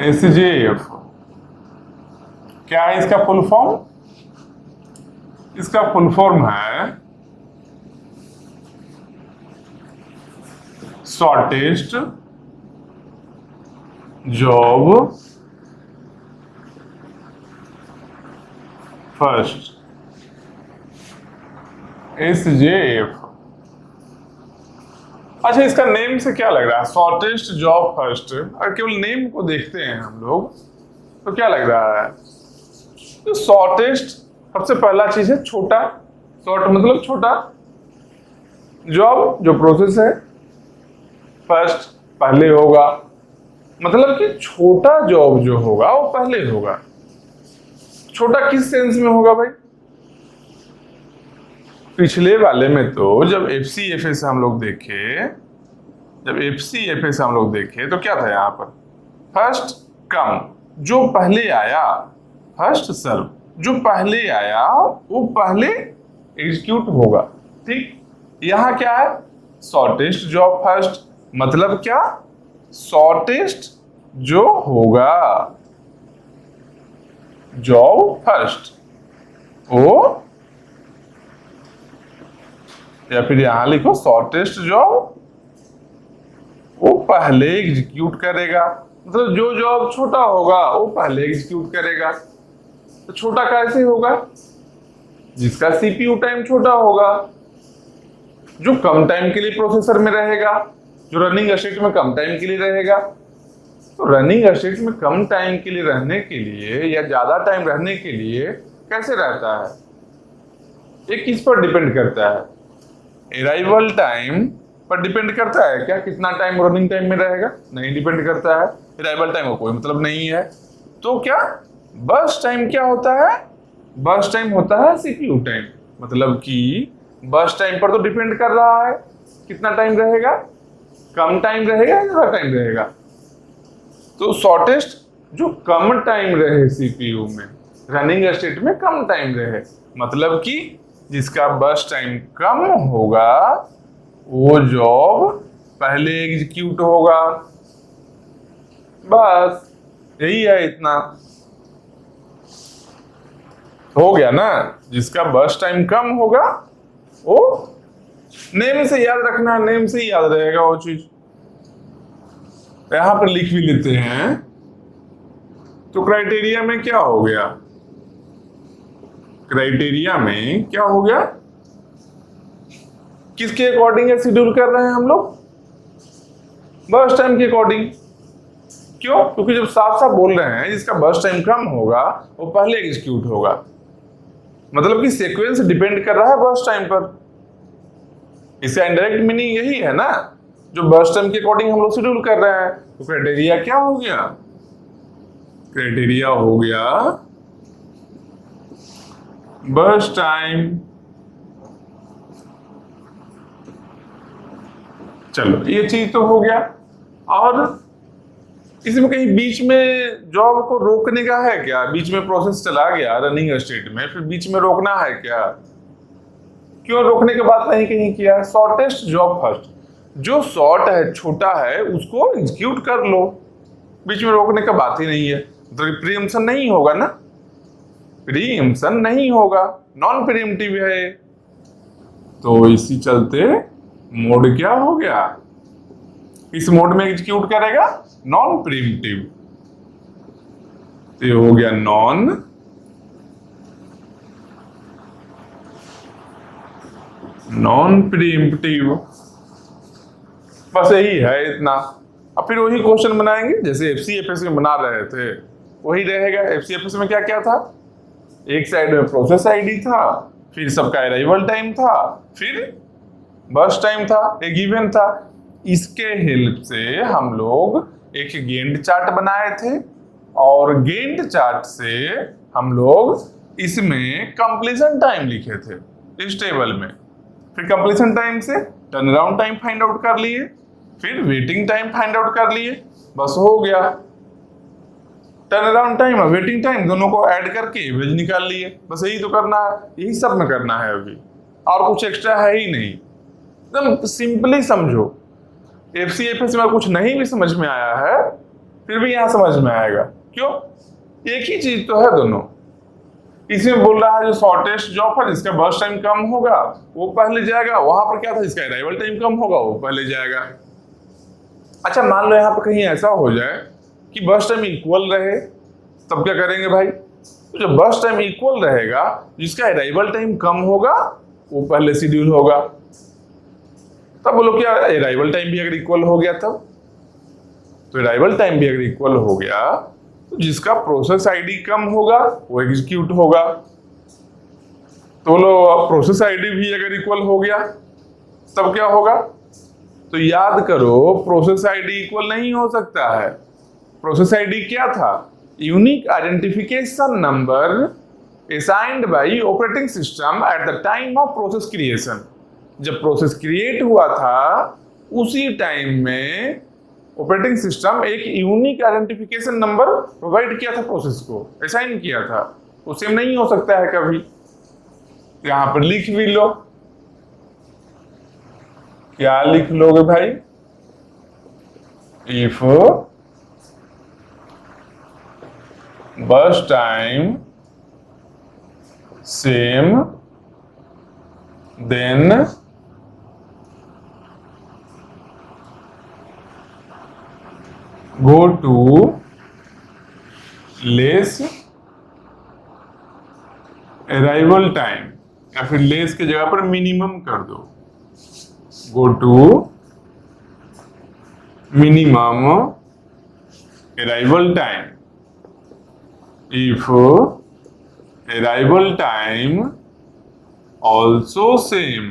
SJF क्या है इसका फुल फॉर्म? इसका फुल फॉर्म है शॉर्टेस्ट जॉब फर्स्ट, एसजेएफ। अच्छा, इसका नेम से क्या लग रहा है? Shortest job first. अगर केवल नेम को देखते हैं हम लोग तो क्या लग रहा है? तो शॉर्टेस्ट सबसे पहला चीज है छोटा, शॉर्ट मतलब छोटा, जॉब जो प्रोसेस है, फर्स्ट पहले होगा, मतलब कि छोटा जॉब जो होगा वो पहले होगा। छोटा किस सेंस में होगा भाई? पिछले वाले में तो जब एफसीएफए से हम लोग देखे, तो क्या था यहाँ पर? फर्स्ट कम, जो पहले आया, फर्स्ट सर्व, जो पहले आया वो पहले एग्जीक्यूट होगा। ठीक, यहां क्या है? शॉर्टेस्ट जॉब फर्स्ट, मतलब क्या? शॉर्टेस्ट जो होगा जॉब फर्स्ट वो, या फिर यहां लिखो शॉर्टेस्ट जॉब वो पहले एग्जीक्यूट करेगा, मतलब जो जॉब छोटा होगा वो पहले एग्जीक्यूट करेगा। तो छोटा कैसे होगा? जिसका सीपीयू टाइम छोटा होगा, जो कम टाइम के लिए प्रोसेसर में रहेगा, जो रनिंग स्टेट में कम टाइम के लिए रहेगा। तो रनिंग स्टेट में कम टाइम के लिए रहने के लिए या ज्यादा टाइम रहने के लिए कैसे रहता है? ये किस पर डिपेंड करता है? अराइवल टाइम पर डिपेंड करता है क्या? कितना टाइम रनिंग टाइम में रहेगा? नहीं डिपेंड करता है। अराइवल टाइम का कोई मतलब नहीं है। तो क्या बर्स्ट टाइम क्या होता है? बर्स्ट टाइम होता है सीपीयू टाइम, मतलब कि बर्स्ट टाइम पर तो डिपेंड कर रहा है कितना टाइम रहेगा, कम टाइम रहेगा या ज्यादा टाइम रहेगा। तो शॉर्टेस्ट जो कम टाइम रहे सीपीयू में, रनिंग स्टेट में कम टाइम रहे, मतलब कि जिसका बर्स्ट टाइम कम होगा वो जॉब पहले एग्जीक्यूट होगा। बस यही है, इतना हो गया ना। जिसका बर्स्ट टाइम कम होगा वो, नेम से याद रखना, नेम से ही याद रहेगा वो चीज। यहां पर लिख भी लेते हैं। तो क्राइटेरिया में क्या हो गया? क्राइटेरिया में क्या हो गया? किसके अकॉर्डिंग शेड्यूल कर रहे हैं हम लोग? बर्स्ट टाइम के अकॉर्डिंग। क्यों? क्योंकि जब साफ साफ बोल रहे हैं जिसका बर्स्ट टाइम कम होगा वो पहले एग्जीक्यूट होगा, मतलब कि सीक्वेंस डिपेंड कर रहा है बर्स्ट टाइम पर। इसका इनडायरेक्ट मीनिंग यही है ना, जो बर्स्ट टाइम के अकॉर्डिंग हम लोग शेड्यूल कर रहे हैं। तो क्राइटेरिया क्या हो गया? क्राइटेरिया हो गया बर्स्ट टाइम। चलो ये चीज तो हो गया। और इसमें कहीं बीच में जॉब को रोकने का है क्या? बीच में प्रोसेस चला गया रनिंग स्टेट में, फिर बीच में रोकना है क्या? क्यों रोकने की बात नहीं कहीं किया? शॉर्टेस्ट जॉब फर्स्ट, जो शॉर्ट है, छोटा है, उसको एग्जीक्यूट कर लो, बीच में रोकने का बात ही नहीं है। तो प्रीएम्पशन नहीं होगा ना, प्रीएम्पशन नहीं होगा, नॉन प्रीएम्प्टिव है। तो इसी चलते मोड क्या हो गया? इस मोड में एग्जीक्यूट करेगा नॉन प्रीएम्प्टिव। तो ये हो गया नॉन प्रीएम्प्टिव। बस यही है, इतना। अब फिर वही क्वेश्चन बनाएंगे जैसे एफसीएफएस में बना रहे थे, वही रहेगा। एफसीएफएस में क्या क्या था? एक साइड में प्रोसेस आईडी था, फिर सबका अराइवल टाइम था, फिर बर्स्ट टाइम था, एक गिवन था। इसके हेल्प से हम लोग एक गेंट चार्ट बनाए थे, और गेंट चार्ट से हम लोग इसमें कंप्लीशन टाइम लिखे थे इस टेबल में। फिर कंप्लीशन टाइम से turn around time find out कर लिए, फिर वेटिंग टाइम फाइंड आउट कर लिए। बस हो गया। टर्न अराउंड टाइम और वेटिंग टाइम दोनों को ऐड करके एवरेज निकाल लिए। बस यही तो करना है, यही सब में करना है अभी, और कुछ एक्स्ट्रा है ही नहीं। एकदम सिंपली समझो। एफसीएफएस में कुछ नहीं भी समझ में आया है फिर भी यहां समझ में आएगा। क्यों? एक ही चीज तो है दोनों। इसमें बोल रहा है जो शॉर्टेस्ट जॉब है जिसका बर्स्ट टाइम कम होगा वो पहले जाएगा, वहां पर क्या था जिसका अराइवल टाइम कम होगा वो पहले जाएगा। अच्छा मान लो यहाँ पर कहीं ऐसा हो जाए कि बर्स्ट टाइम इक्वल रहे, तब क्या करेंगे भाई? तो जब बर्स्ट टाइम इक्वल रहेगा जिसका अराइवल टाइम कम होगा वो पहले शेड्यूल होगा। तब बोलो क्या अराइवल टाइम भी अगर इक्वल हो गया तब, तो अराइवल टाइम भी अगर इक्वल हो गया तो जिसका प्रोसेस आईडी कम होगा वो एग्जीक्यूट होगा। तो बोलो प्रोसेस आईडी भी अगर इक्वल हो गया तब क्या होगा? तो याद करो प्रोसेस आईडी इक्वल नहीं हो सकता है। प्रोसेस आईडी क्या था? Unique identification number assigned bye operating system at the time of process creation. जब प्रोसेस क्रिएट हुआ था उसी टाइम में ऑपरेटिंग सिस्टम एक यूनिक आइडेंटिफिकेशन नंबर प्रोवाइड किया था, प्रोसेस को असाइन किया था। वो सेम नहीं हो सकता है कभी। यहां पर लिख भी लो, क्या लिख लोगे भाई? If burst time same then go to less arrival time, या फिर लेस की जगह पर मिनिमम कर दो। go to minimum arrival time if arrival time also same।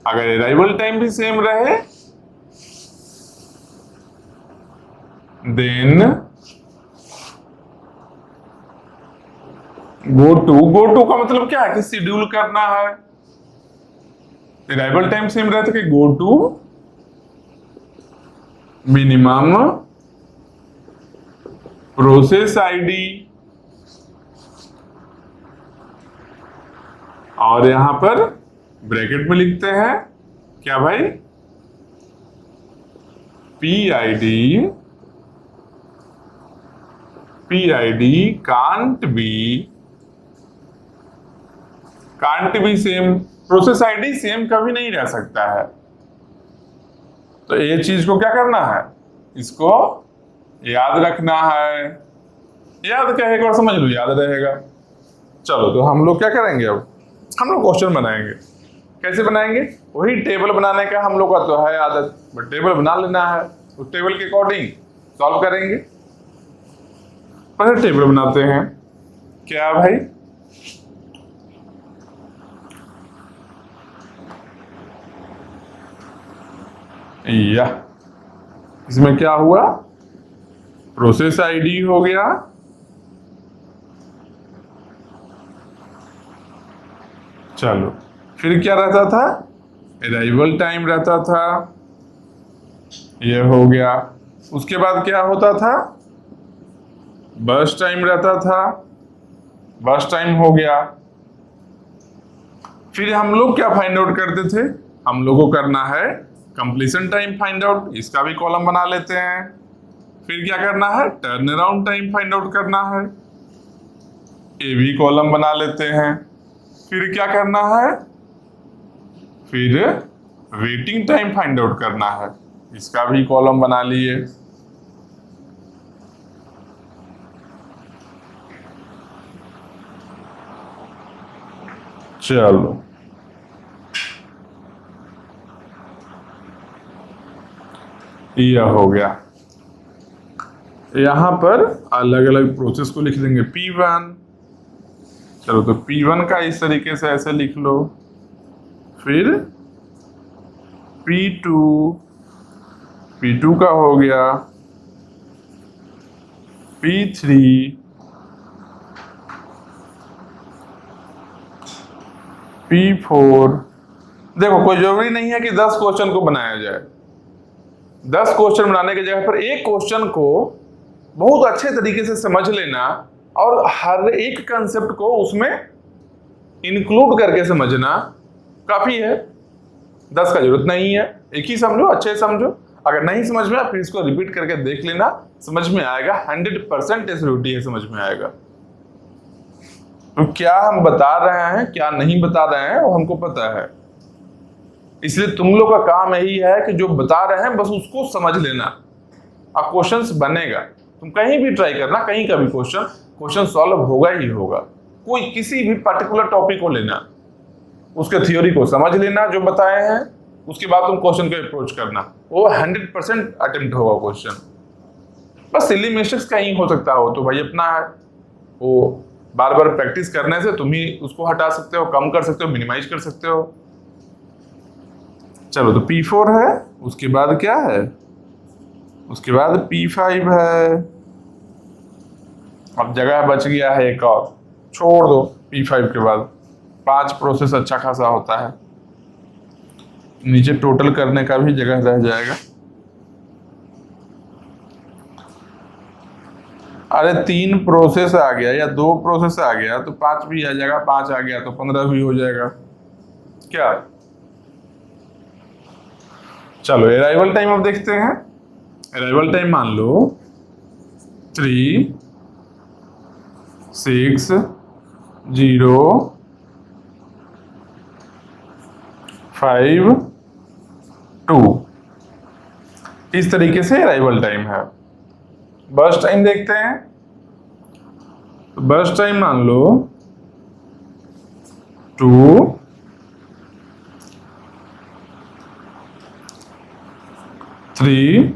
अगर arrival time भी सेम रहे then go to का मतलब क्या है कि शेड्यूल करना है। अराइवल टाइम सेम रहता कि go to minimum process ID, और यहां पर ब्रैकेट में लिखते हैं क्या भाई? PID can't be same. Process ID same कभी नहीं रह सकता है। तो ये चीज को क्या करना है? इसको याद रखना है। याद क्या है एक बार समझ लो, याद रहेगा। चलो तो हम लोग क्या करेंगे? अब हम लोग क्वेश्चन बनाएंगे। कैसे बनाएंगे? वही टेबल बनाने का हम लोग का तो है आदत, बट टेबल बना लेना है, उस टेबल के अकॉर्डिंग सॉल्व करेंगे। पहले टेबल बनाते हैं। क्या भाई? या इसमें क्या हुआ? प्रोसेस आईडी हो गया, चलो फिर क्या रहता था? अराइवल टाइम रहता था, ये हो गया। उसके बाद क्या होता था? बर्स्ट टाइम रहता था, बर्स्ट टाइम हो गया। फिर हम लोग क्या फाइंड आउट करते थे? हम लोगों को करना है कंप्लीशन टाइम फाइंड आउट, इसका भी कॉलम बना लेते हैं। फिर क्या करना है? Turn around time find out करना है, ये भी कॉलम बना लेते हैं। फिर क्या करना है? फिर वेटिंग टाइम फाइंड आउट करना है, इसका भी कॉलम बना लिए। चलो यह हो गया। यहां पर अलग अलग प्रोसेस को लिख देंगे P1। चलो तो P1 का इस तरीके से ऐसे लिख लो। फिर P2, P2 का हो गया P3, P4। देखो कोई जरूरी नहीं है कि 10 क्वेश्चन को बनाया जाए। 10 क्वेश्चन बनाने की जगह पर एक क्वेश्चन को बहुत अच्छे तरीके से समझ लेना और हर एक कंसेप्ट को उसमें इंक्लूड करके समझना काफी है। 10 का जरूरत नहीं है, एक ही समझो, अच्छे समझो। अगर नहीं समझ में आया फिर इसको रिपीट करके देख लेना, समझ में आएगा, 100% एसडब्ल्यूटी है, समझ में आएगा। तो क्या हम बता रहे हैं क्या नहीं बता रहे हैं वो हमको पता है, इसलिए तुम लोग का काम यही है कि जो बता रहे हैं बस उसको समझ लेना। अब क्वेश्चंस बनेगा, तुम कहीं भी ट्राई करना, कहीं का भी क्वेश्चन सॉल्व होगा ही होगा। कोई किसी भी पर्टिकुलर टॉपिक को लेना, उसके थ्योरी को समझ लेना जो बताए हैं, उसके बाद तुम क्वेश्चन को अप्रोच करना, वो 100% अटेम्प्ट होगा क्वेश्चन। बस सिली मिस्टेक्स कहीं हो सकता हो तो भाई अपना है, वो बार बार प्रैक्टिस करने से तुम ही उसको हटा सकते हो, कम कर सकते हो, मिनिमाइज कर सकते हो। चलो तो P4 है, उसके बाद क्या है, उसके बाद P5 है। अब जगह बच गया है एक और, छोड़ दो। P5 के बाद 5 प्रोसेस अच्छा खासा होता है, नीचे टोटल करने का भी जगह रह जाएगा। अरे 3 प्रोसेस आ गया या 2 प्रोसेस आ गया तो 5 भी आ जाएगा, 5 आ गया तो 15 भी हो जाएगा। क्या, चलो अराइवल टाइम अब देखते हैं। अराइवल टाइम मान लो 3, 6, 0, 5, 2, इस तरीके से अराइवल टाइम है। बर्स्ट टाइम देखते हैं, तो बर्स्ट टाइम मान लो 2, 3,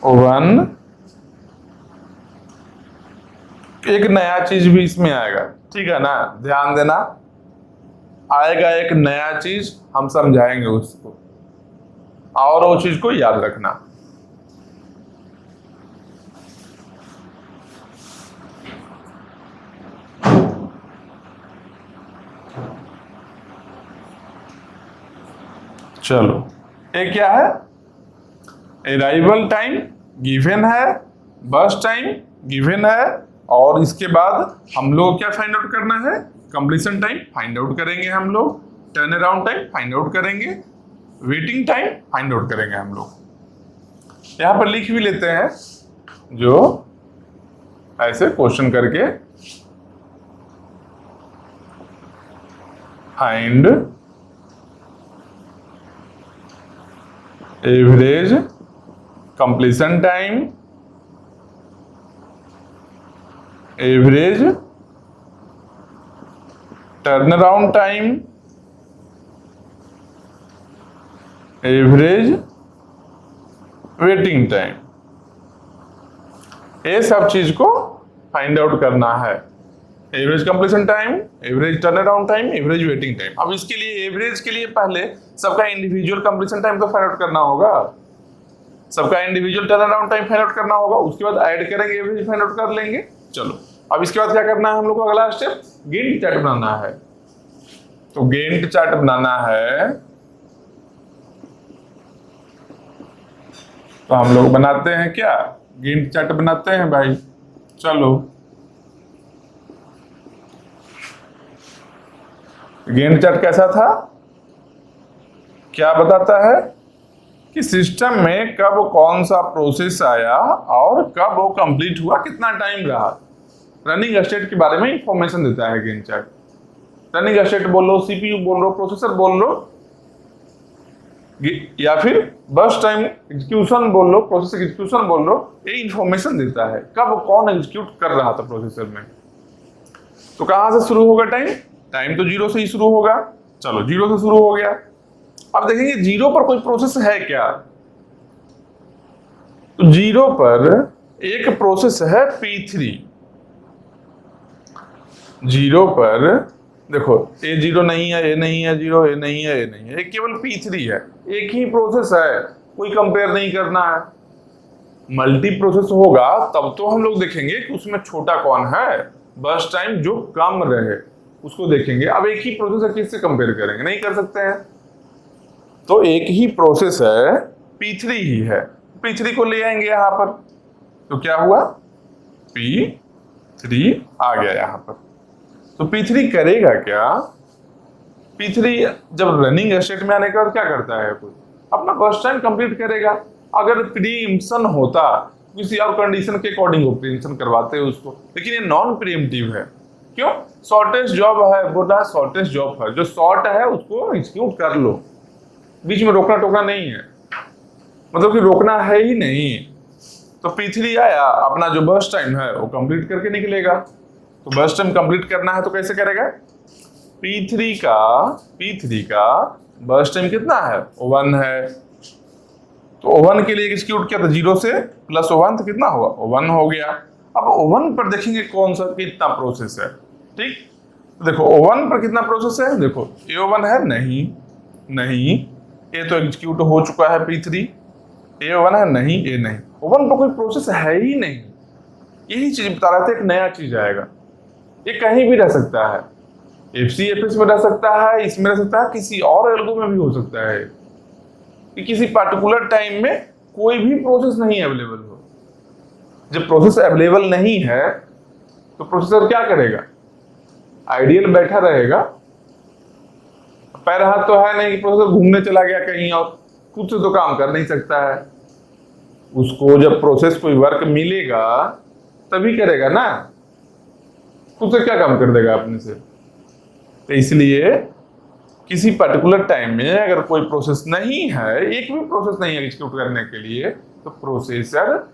1। एक नया चीज भी इसमें आएगा, ठीक है ना, ध्यान देना, आएगा एक नया चीज, हम समझाएंगे उसको, और वो चीज को याद रखना। चलो ये क्या है, अराइवल टाइम गिवन है, बर्स्ट टाइम गिवन है, और इसके बाद हम लोग क्या फाइंड आउट करना है, कंप्लीशन टाइम फाइंड आउट करेंगे हम लोग, turn around time find out करेंगे, वेटिंग टाइम फाइंड आउट करेंगे हम लोग। यहां पर लिख भी लेते हैं जो ऐसे क्वेश्चन करके, find average completion time, average turn around time, average waiting time, ये सब चीज को फाइंड आउट करना है। Average completion time, average turn around time, average waiting time. अब इसके लिए एवरेज के लिए पहले सबका इंडिविजुअल कंप्लीशन टाइम तो फाइंड आउट करना होगा, सबका individual turn around time find out करना होगा, उसके बाद ऐड करेंगे, एवरेज फाइंड आउट कर लेंगे। चलो अब इसके बाद क्या करना है हम लोग को, अगला स्टेप गेंट चार्ट बनाना है। तो गेंट चार्ट बनाना है तो हम लोग बनाते हैं क्या, गेंट चार्ट बनाते हैं भाई। चलो गेंट चार्ट कैसा था, क्या बताता है कि सिस्टम में कब कौन सा प्रोसेस आया और कब वो कंप्लीट हुआ, कितना टाइम रहा, रनिंग स्टेट के बारे में इंफॉर्मेशन देता है गेंट चार्ट। रनिंग स्टेट बोल लो, सीपीयू बोल लो, प्रोसेसर बोल लो, या फिर बस टाइम एग्जीक्यूशन बोल लो, प्रोसेसर एग्जीक्यूशन बोल लो, ये इंफॉर्मेशन देता है कब कौन एग्जीक्यूट कर रहा था प्रोसेसर में। तो कहां से शुरू होगा टाइम, टाइम तो 0 से ही शुरू होगा। चलो 0 से शुरू हो गया, अब देखेंगे 0 पर कोई प्रोसेस है क्या, तो 0 पर एक प्रोसेस है P3। 0 पर देखो ये 0 नहीं है, ये नहीं है 0, ये नहीं है, ये नहीं है, ये केवल P3 है, एक ही प्रोसेस है, कोई कंपेयर नहीं करना है। मल्टी प्रोसेस होगा तब तो हम लोग देखेंगे कि उसमें छोटा कौन है, बर्स्ट टाइम जो कम रहे उसको देखेंगे। अब एक ही प्रोसेस है, किससे कंपेयर करेंगे, नहीं कर सकते हैं। तो एक ही प्रोसेस है, P3 ही है, P3 को ले आएंगे यहां पर, तो क्या हुआ, P3 आ गया यहां पर। तो P3 करेगा क्या, P3 जब रनिंग स्टेट में आने के बाद क्या करता है, कुछ अपना बर्स्ट टाइम कंप्लीट करेगा। अगर प्रीएम्पशन होता, किसी और कंडीशन के अकॉर्डिंग वो प्रीएम्पशन करवाते हैं उसको, लेकिन ये नॉन प्रीएम्प्टिव है। क्यों? शॉर्टेस्ट जॉब है, बोल रहा है शॉर्टेस्ट जॉब है, जो शॉर्ट है उसको एग्जीक्यूट कर लो, बीच में रोकना टोकना नहीं है, मतलब कि रोकना है ही नहीं। तो P3 आया, अपना जो बर्स्ट टाइम है वो कंप्लीट करके निकलेगा। तो बर्स्ट टाइम कंप्लीट करना है तो कैसे करेगा? P3 का बर्स्ट टाइम कितना है? 1 है। तो 1 के लिए एग्जीक्यूट किया तो 0 से प्लस 1 तो कितना हुआ? 1 हो गया। अब 1 पर देखेंगे कौन सा कितना प्रोसेस है। ठीक, तो देखो 1 पर कितना प्रोसेस है, देखो A1 है, नहीं, A तो एग्जीक्यूट हो चुका है P3, A1 है, नहीं, A नहीं, 1 पर कोई प्रोसेस है ही नहीं। यही चीज बता रहे थे, एक नया चीज आएगा। ये कहीं भी रह सकता है, FCFS में रह सकता है, इसमें रह सकता है, किसी और एल्गो में भी हो सकता है कि किसी पर्टिकुलर टाइम में कोई भी प्रोसेस नहीं अवेलेबल हो। जब प्रोसेस अवेलेबल नहीं है तो प्रोसेसर क्या करेगा? आइडियल बैठा रहेगा, पैर हाथ तो है नहीं कि प्रोसेसर घूमने चला गया कहीं और, खुद से तो काम कर नहीं सकता है। उसको जब प्रोसेस कोई वर्क मिलेगा तभी करेगा ना, खुद से क्या काम कर देगा अपने से। तो इसलिए किसी पर्टिकुलर टाइम में अगर कोई प्रोसेस नहीं है, एक भी प्रोसेस नहीं है एग्जीक्यूट करने के लिए, तो प्रोसेसर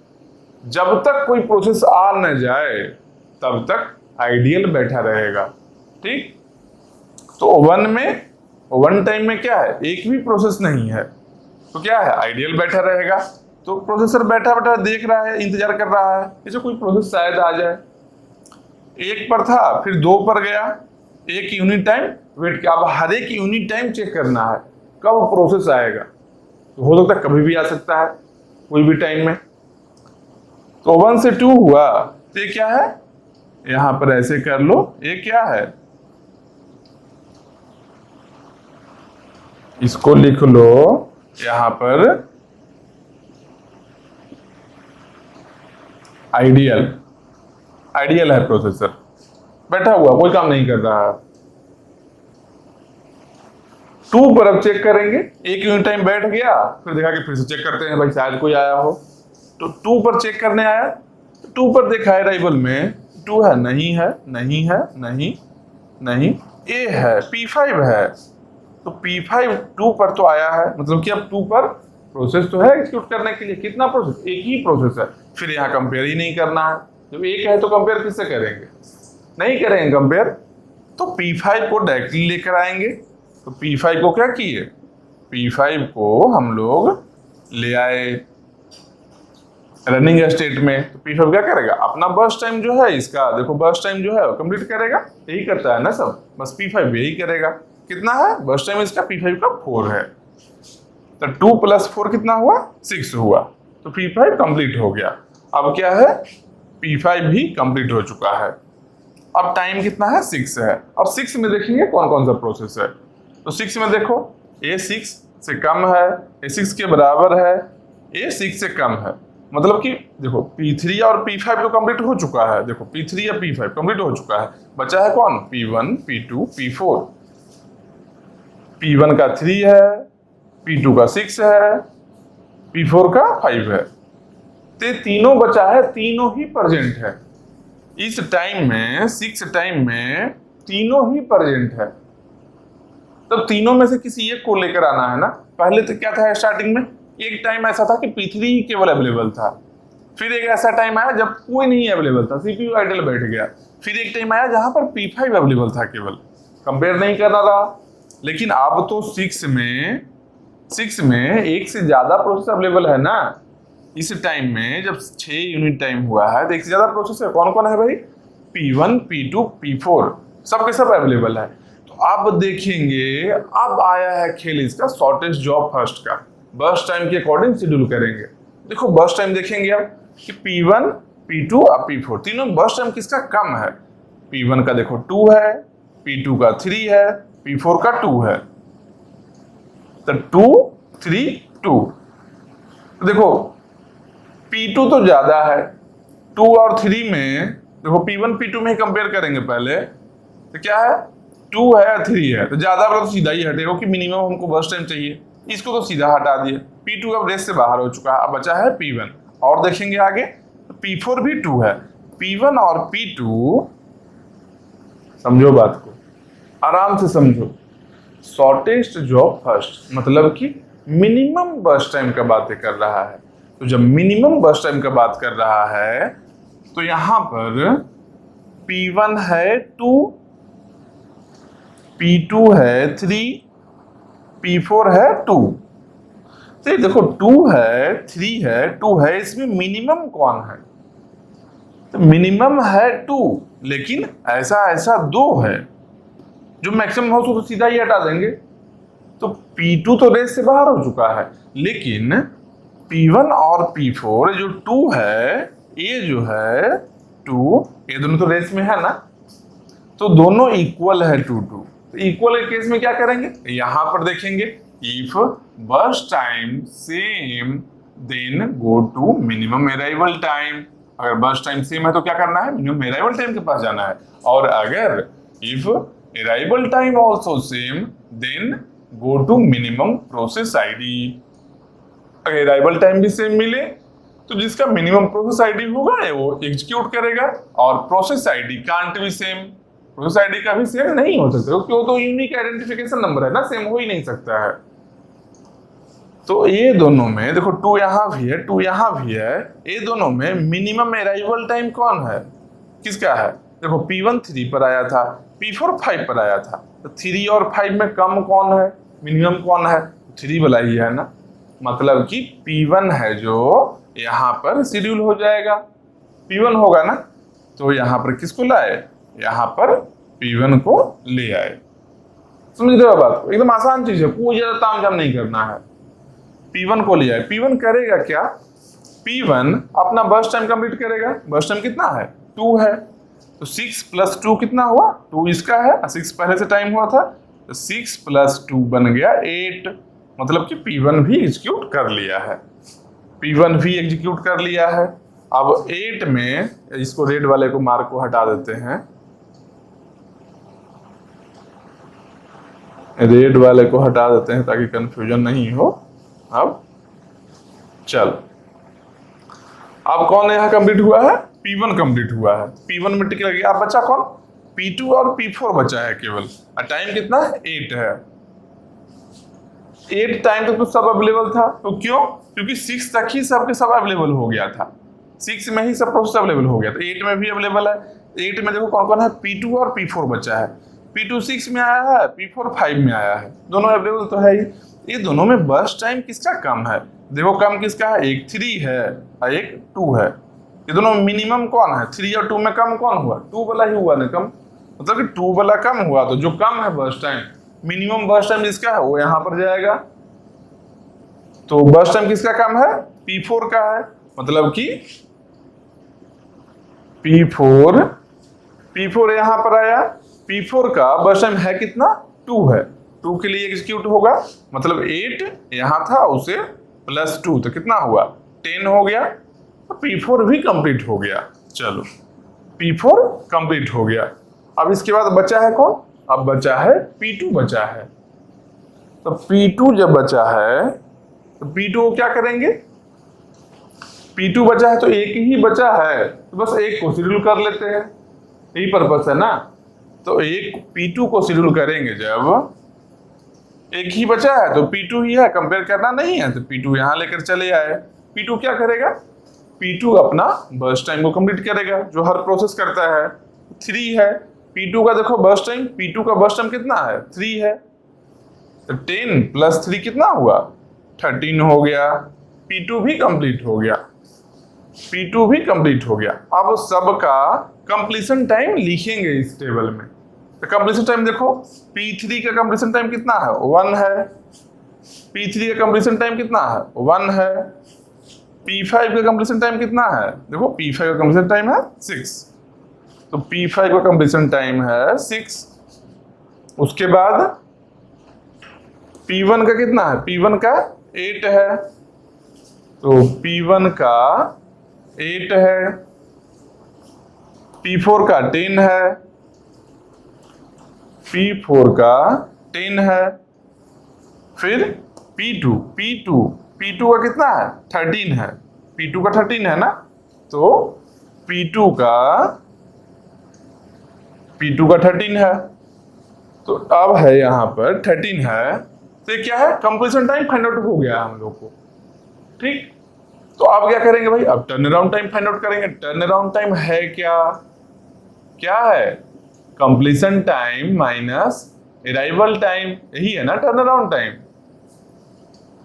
जब तक कोई प्रोसेस आ न जाए तब तक आइडियल बैठा रहेगा। ठीक, तो वन टाइम में क्या है? एक भी प्रोसेस नहीं है तो क्या है? आइडियल बैठा रहेगा। तो प्रोसेसर बैठा बैठा देख रहा है, इंतजार कर रहा है जैसे कोई प्रोसेस शायद आ जाए। 1 पर था, फिर 2 पर गया, 1 यूनिट टाइम वेट किया। अब हर एक यूनिट टाइम चेक करना है कब प्रोसेस आएगा, तो हो सकता है कभी भी आ सकता है, कोई भी टाइम में। तो 1 से 2 हुआ तो ये क्या है? यहां पर ऐसे कर लो, ये क्या है? इसको लिख लो यहां पर आइडियल है प्रोसेसर, बैठा हुआ कोई काम नहीं कर रहा है। 2 पर अब चेक करेंगे, 1 यूनिट टाइम बैठ गया, फिर देखा कि फिर से चेक करते हैं भाई शायद कोई आया हो। तो 2 पर चेक करने आया, 2 पर देखा है अराइवल में 2 है, नहीं, A है, P5 है। तो P5 2 पर तो आया है, मतलब कि अब 2 पर प्रोसेस तो है एग्जीक्यूट करने के लिए। कितना प्रोसेस? एक ही प्रोसेस है। फिर यहाँ कंपेयर ही नहीं करना है, जब एक है तो कंपेयर किससे करेंगे? नहीं करेंगे कंपेयर, तो P5 को डायरेक्टली लेकर आएंगे। तो P5 को क्या किए? P5 को हम लोग ले आए रनिंग स्टेट में। तो P5 क्या करेगा? अपना बर्स्ट टाइम जो है इसका, देखो बर्स्ट टाइम जो है वो कंप्लीट करेगा, यही करता है ना सब, बस P5 यही करेगा। कितना है बर्स्ट टाइम इसका? P5 का 4 है। तो 2 + 4 कितना हुआ? 6 हुआ। तो P5 कंप्लीट हो गया। अब क्या है? P5 भी कंप्लीट हो चुका है। अब टाइम कितना है? 6 है। अब 6 में देखेंगे कौन कौन सा प्रोसेस है। तो 6 में देखो, A 6 से कम है, A 6 के बराबर है, A 6 से कम है। मतलब कि देखो P3 और P5 तो कंप्लीट हो चुका है। देखो P3 या P5 कंप्लीट हो चुका है, बचा है कौन? P1, P2, P4। P1 का 3 है, P2 का 6 है, P4 का 5 है। तो तीनों बचा है, तीनों ही प्रेजेंट है इस टाइम में। 6 टाइम में तीनों ही प्रेजेंट है। तब तीनों में से किसी एक को लेकर आना है ना। पहले तो क्या था स्टार्टिंग में? एक टाइम ऐसा था कि P3 ही केवल अवेलेबल था। फिर एक ऐसा टाइम आया जब कोई नहीं अवेलेबल था, सीपीयू आइडल बैठ गया। फिर एक टाइम आया जहां पर P5 अवेलेबल था, केवल कंपेयर नहीं करना रहा। लेकिन अब तो 6 में एक से ज्यादा प्रोसेस अवेलेबल है ना। इस टाइम में जब 6 यूनिट टाइम हुआ है तो एक से ज्यादा प्रोसेस है। कौन कौन है भाई? P1, P2, P4 सब के सब अवेलेबल है। तो अब देखेंगे, अब आया है खेल इसका शॉर्टेस्ट जॉब फर्स्ट का। बर्स्ट टाइम के अकॉर्डिंग शेड्यूल करेंगे। देखो बर्स्ट टाइम देखेंगे अब कि P1, P2 और P4 तीनों बर्स्ट टाइम किसका कम है? P1 का देखो 2 है, P2 का 3 है, P4 का 2 है। तो 2, 3, 2। देखो P2 तो ज्यादा है, 2 और 3 में देखो P1, P2 में ही कंपेयर करेंगे पहले। तो क्या है? 2 है, 3 है, तो ज्यादा वाला तो सीधा ही हटेगा कि मिनिमम हमको बर्स्ट टाइम चाहिए। इसको तो सीधा हटा दिया, P2 अब रेस से बाहर हो चुका है, अब बचा है P1। और देखेंगे आगे तो P4 भी 2 है, P1 और P2, समझो बात को, आराम से समझो। शॉर्टेस्ट जॉब फर्स्ट मतलब कि मिनिमम बर्स्ट टाइम का बातें कर रहा है। तो जब मिनिमम बर्स्ट टाइम का बात कर रहा है तो यहां पर P1 है 2, P2 है 3, P4 है 2। तो ये देखो 2 है, 3 है, 2 है, इसमें मिनिमम कौन है? तो मिनिमम है 2, लेकिन ऐसा ऐसा 2 है, जो मैक्सिमम हो तो सीधा ही हटा देंगे। तो P2 तो रेस से बाहर हो चुका है, लेकिन P1 और P4 जो 2 है, ये जो है 2, ये दोनों तो रेस में है ना, तो दोनों इक्वल है 2 2। तो इक्वल के केस में क्या करेंगे, यहां पर देखेंगे if burst time same then go to minimum arrival time. अगर बर्स्ट टाइम सेम है तो क्या करना है, मिनिमम अराइवल टाइम के पास जाना है। और अगर if arrival time also same then go to minimum process ID. अगर अराइवल टाइम भी सेम मिले तो जिसका मिनिमम प्रोसेस आईडी होगा वो एग्जीक्यूट करेगा, और प्रोसेस आईडी कांट भी सेम, प्रोसेस आईडी का भी सेम नहीं हो सकता क्यों, तो यूनिक आइडेंटिफिकेशन नंबर है ना, सेम हो ही नहीं सकता है। तो ये दोनों में देखो 2 यहां भी है, 2 यहां भी है, ये दोनों में मिनिमम अराइवल टाइम कौन है, किसका है? देखो P1 3 पर आया था, P4 5 पर आया था, तो 3 और 5 में कम कौन है, मिनिमम कौन है? 3 वाला ही है ना, मतलब कि P1 है जो यहाँ पर शेड्यूल हो जाएगा, P1 होगा ना, तो यहाँ पर किसको लाए, यहाँ पर P1 को ले आए। समझ रहे हो बात को, एकदम आसान चीज है, कोई ज्यादा तामझाम नहीं करना है। P1 को ले आए, P1 करेगा क्या, P1 अपना बर्स्ट टाइम कंप्लीट करेगा। बर्स्ट टाइम कितना है, 2 है, तो 6 + 2 कितना हुआ, 2 इसका है, 6 पहले से टाइम हुआ था, तो 6 + 2 बन गया 8, मतलब कि P1 भी एग्जीक्यूट कर लिया है, P1 भी एग्जीक्यूट कर लिया है। अब 8 में इसको रेड वाले को मार्क को हटा देते हैं, रेड वाले को हटा देते हैं ताकि कंफ्यूजन नहीं हो। अब चल, अब कौन यहाँ कंप्लीट हुआ है, P1 कंप्लीट हुआ है, P1 में टिक लगी। अब बचा कौन, P2 और P4 बचा है केवल, और टाइम कितना है, 8 है। 8 टाइम तक तो सब अवेलेबल था, तो क्यों, क्योंकि 6 तक ही सबके सब अवेलेबल हो गया था, 6 में ही सब प्रोसेस अवेलेबल हो गया, तो 8 में भी अवेलेबल है। 8 में देखो कौन कौन है, P2 और P4 बचा है, P2 6 में आया है, P4 5 में आया है, दोनों अवेलेबल तो है ही। ये दोनों में बर्स्ट टाइम किसका कम है, देखो कम किसका है, एक 3 है और एक 2 है। ये दोनों मिनिमम कौन है, 3 और 2 में कम कौन हुआ, 2 वाला ही हुआ ना कम, मतलब कि 2 वाला कम हुआ, तो जो कम है burst time, minimum burst time जिसका है वो यहां पर जाएगा। तो बर्स्ट टाइम किसका कम है, P4 का है, मतलब कि P4 यहां पर आया, P4 का बर्स्ट टाइम है कितना, 2 है, 2 के लिए एग्जीक्यूट होगा, मतलब 8 यहां था उसे +2 तो कितना हुआ, 10 हो गया, तो P4 भी कंप्लीट हो गया। चलो P4 कंप्लीट हो गया। अब इसके बाद बचा है कौन, अब बचा है P2 बचा है। तो P2 जब बचा है तो P2 को क्या करेंगे, P2 बचा है तो एक ही बचा है, तो बस एक को शेड्यूल कर लेते हैं, यही पर्पस है ना। तो एक P2 को शेड्यूल करेंगे, जब एक ही बचा है तो P2 ही है, कंपेयर करना नहीं है, तो P2 यहां लेकर चले आए। P2 क्या करेगा, P2 अपना बर्स्ट टाइम को कंप्लीट करेगा, जो हर प्रोसेस करता है। 3 है P2 का, देखो बर्स्ट टाइम, P2 का बर्स्ट टाइम कितना है, 3 है, तो 10 + 3 कितना हुआ, 13 हो गया, P2 भी कंप्लीट हो गया, P2 भी कंप्लीट हो गया। अब सबका कंप्लीशन टाइम लिखेंगे इस टेबल में। तो कंप्लीशन टाइम देखो, P3 का कंप्लीशन टाइम कितना है, 1 है, P3 का कंप्लीशन टाइम कितना है, 1 है, P5 का कंप्लीशन टाइम कितना है, देखो P5 का कंप्लीशन टाइम है 6, तो P5 का कंप्लीशन टाइम है 6। उसके बाद P1 का कितना है, P1 का 8 है, तो P1 का 8 है, P4 का 10 है, P4 का 10 है, फिर P2 का कितना है 13 है, P2 का 13 है ना, तो P2 का 13 है, तो अब है यहाँ पर 13 है, तो ये क्या है कंप्लीशन टाइम फाइंड आउट हो गया हम लोग को। ठीक, तो अब क्या करेंगे भाई, अब turn around time find out करेंगे। टर्न अराउंड टाइम है क्या, क्या है completion time minus arrival time, यही है ना turn around time.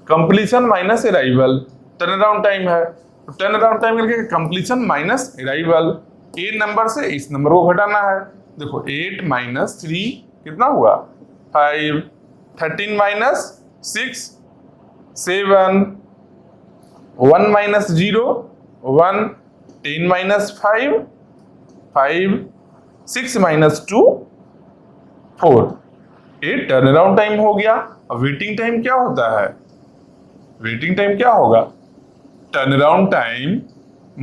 Completion minus arrival turn around time है, तो टर्न अराउंड टाइम करके कंप्लीशन माइनस अराइवल, ए नंबर से इस नंबर को घटाना है। देखो 8 माइनस 3 कितना हुआ 5, 13 माइनस 6 7, 1 माइनस 0 1, 10 माइनस 5 5, 6 माइनस 2 4, ये टर्न अराउंड टाइम हो गया। अब वेटिंग टाइम क्या होता है, वेटिंग टाइम क्या होगा, turn around time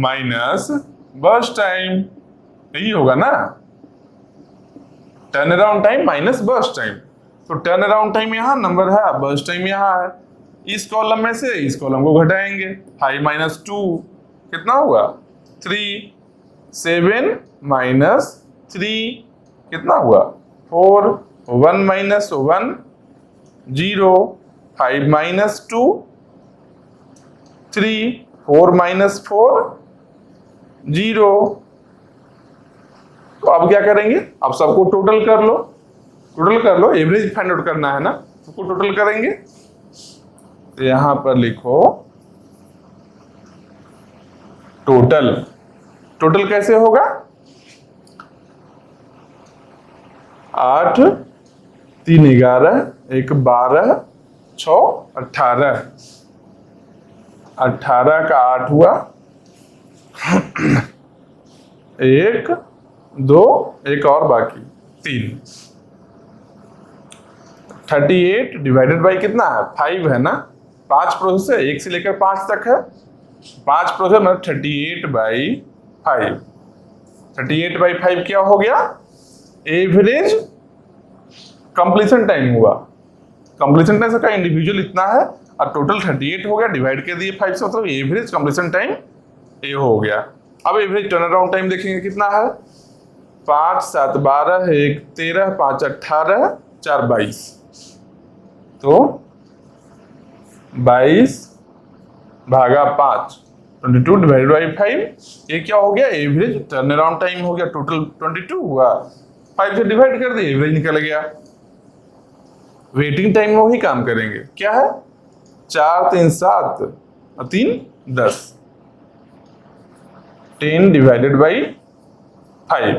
minus burst time, यही होगा ना, turn around time minus burst time. तो टर्न अराउंड टाइम यहाँ नंबर है, बर्स्ट टाइम यहाँ है, इस कॉलम में से इस कॉलम को घटाएंगे, 5 माइनस 2 कितना हुआ 3, 7 माइनस 3 कितना हुआ 4, 1 माइनस 1 0, 5 माइनस 2 3, 4 माइनस 4 0। तो अब क्या करेंगे, अब सबको टोटल कर लो, टोटल कर लो, एवरेज फाइंड आउट करना है ना, सबको टोटल करेंगे। तो यहां पर लिखो टोटल, टोटल कैसे होगा 8 3 11 1 12 6 18, 18 का 8 हुआ 1 2 एक और बाकी 3, 38 डिवाइडेड बाई कितना है 5 है ना, 5 प्रोसेस है, 1 से लेकर 5 तक है, 5 प्रोसेस मतलब 38 बाई 5, 38 बाई 5 क्या हो गया एवरेज कंप्लीशन टाइम हुआ। कंप्लीशन टाइम का इंडिविजुअल इतना है और टोटल 38 हो गया, डिवाइड कर दिए 5 से, मतलब एवरेज कंप्लीशन टाइम ये हो गया। अब एवरेज टर्न अराउंड टाइम देखेंगे कितना है 5 7 12 1 13 5 18 4 22, तो 22 भागा 5 22 डिवाइडेड बाई 5, ये क्या हो गया एवरेज टर्न अराउंड टाइम हो गया। टोटल 22 हुआ, 5 से डिवाइड कर दिए एवरेज निकल गया। वेटिंग टाइम में वही काम करेंगे, क्या है 4 3 7 और 3 10, 10 डिवाइडेड बाई 5,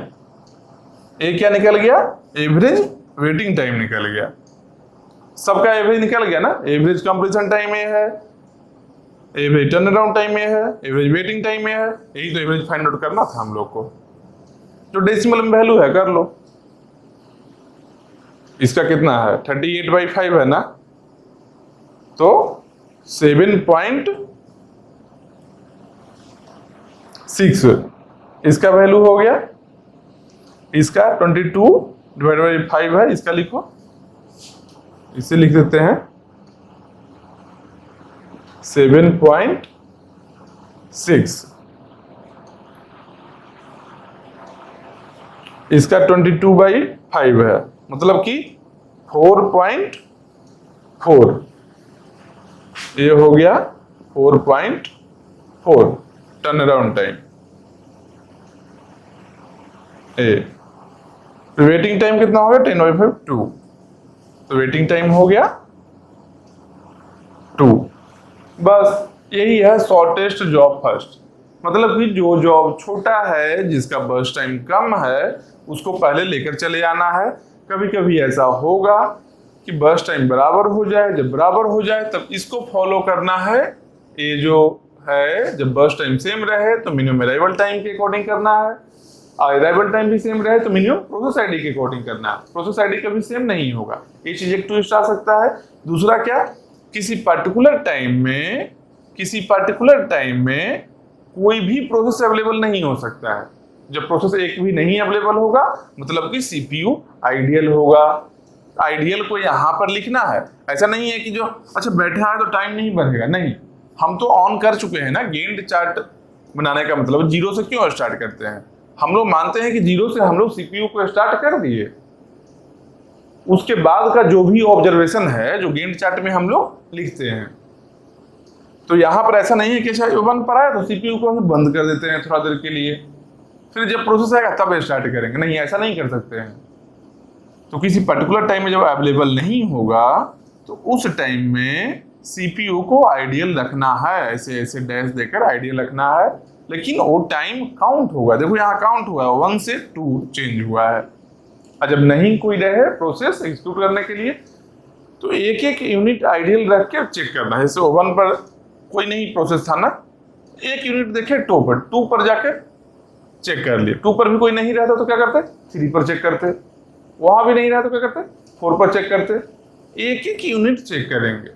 ये क्या निकल गया एवरेज वेटिंग टाइम निकल गया। सबका एवरेज निकल गया ना, एवरेज कंप्लीशन टाइम में है, एवरेज टर्न अराउंड टाइम में है, एवरेज वेटिंग टाइम में है, यही तो एवरेज फाइंड आउट करना था हम लोग को। जो डेसिमल में वैल्यू है कर लो, इसका कितना है 38 बाई 5 है ना, तो 7.6 इसका वैल्यू हो गया। इसका 22 डिवाइड बाई 5 है, इसका लिखो, इसे लिख देते हैं 7.6, इसका 22 बाई 5 है, मतलब कि 4.4, ये हो गया 4.4 turn around time. Waiting time कितना हो गया 10 बाई 5 2, तो वेटिंग टाइम हो गया 2। बस यही है शॉर्टेस्ट जॉब फर्स्ट, मतलब कि जो जॉब छोटा है जिसका बर्स्ट टाइम कम है उसको पहले लेकर चले जाना है। कभी कभी ऐसा होगा कि बर्स्ट टाइम बराबर हो जाए, जब बराबर हो जाए तब इसको फॉलो करना है। ये जो है जब बर्स्ट टाइम सेम रहे तो मिनिमम अराइवल टाइम के अकॉर्डिंग करना है, और अराइवल टाइम भी सेम रहे तो मिनिमम प्रोसेस आईडी के अकॉर्डिंग करना है। प्रोसेस आईडी कभी सेम नहीं होगा, ये चीज एक ट्विस्ट आ सकता है। दूसरा क्या, किसी पर्टिकुलर टाइम में कोई भी प्रोसेस अवेलेबल नहीं हो सकता है। जब प्रोसेस एक भी नहीं अवेलेबल होगा मतलब कि सीपीयू आइडियल होगा। आइडियल को यहाँ पर लिखना है। ऐसा नहीं है कि जो अच्छा बैठा है तो टाइम नहीं बढ़ेगा, नहीं, हम तो ऑन कर चुके हैं ना। गैंट चार्ट बनाने का मतलब जीरो से क्यों स्टार्ट करते हैं? हम लोग मानते हैं कि जीरो से हम लोग सीपीयू को स्टार्ट कर दिए, उसके बाद का जो भी ऑब्जर्वेशन है जो गैंट चार्ट में हम लोग लिखते हैं। तो यहाँ पर ऐसा नहीं है कि अच्छा वन पर आया तो सीपीयू को हम बंद कर देते हैं थोड़ा देर के लिए, फिर जब प्रोसेस आएगा तब स्टार्ट करेंगे, नहीं, ऐसा नहीं कर सकते हैं। तो किसी पर्टिकुलर टाइम में जब अवेलेबल नहीं होगा तो उस टाइम में सीपीयू को आइडियल रखना है, ऐसे ऐसे डैश देकर आइडियल रखना है, लेकिन वो टाइम काउंट होगा। देखो यहाँ काउंट हुआ है, 1 से 2 चेंज हुआ है। और जब नहीं कोई रहे प्रोसेस एग्जीक्यूट करने के लिए तो एक एक यूनिट आइडियल रख के चेक करना है। जैसे 1 पर कोई नहीं प्रोसेस था ना, एक यूनिट देखे 2 पर, 2 पर जाके चेक कर लिए, 2 पर भी कोई नहीं रहता तो क्या करते, 3 पर चेक करते, वहां भी नहीं रहा तो क्या करते, 4 पर चेक करते। एक एक यूनिट चेक करेंगे,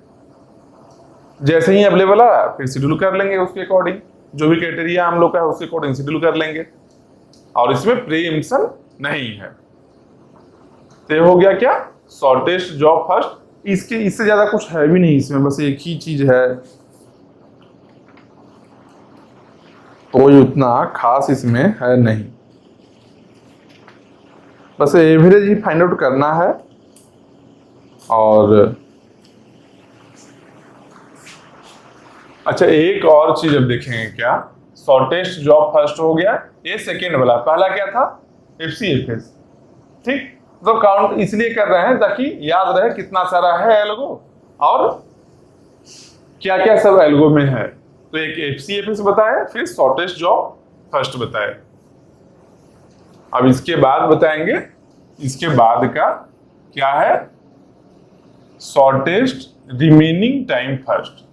जैसे ही अवेलेबल आया फिर शेड्यूल कर लेंगे उसके अकॉर्डिंग, जो भी क्राइटेरिया हम लोग का है उसके अकॉर्डिंग शेड्यूल कर लेंगे, और इसमें प्रीएम्पशन नहीं है। तो ये हो गया क्या, शॉर्टेस्ट जॉब फर्स्ट। इसके इससे ज्यादा कुछ है भी नहीं इसमें, बस एक ही चीज है, कोई उतना खास इसमें है नहीं, बस एवरेज ही फाइंड आउट करना है। और अच्छा एक और चीज अब देखेंगे क्या, शॉर्टेस्ट जॉब फर्स्ट हो गया, ये सेकेंड वाला, पहला क्या था, एफसीएफएस, ठीक। तो काउंट इसलिए कर रहे हैं ताकि याद रहे कितना सारा है एल्गो और क्या क्या सब एल्गो में है। तो एक एफसीएफएस बताए, फिर शॉर्टेस्ट जॉब फर्स्ट बताए। अब इसके बाद बताएंगे, इसके बाद का क्या है, शॉर्टेस्ट रिमेनिंग टाइम फर्स्ट।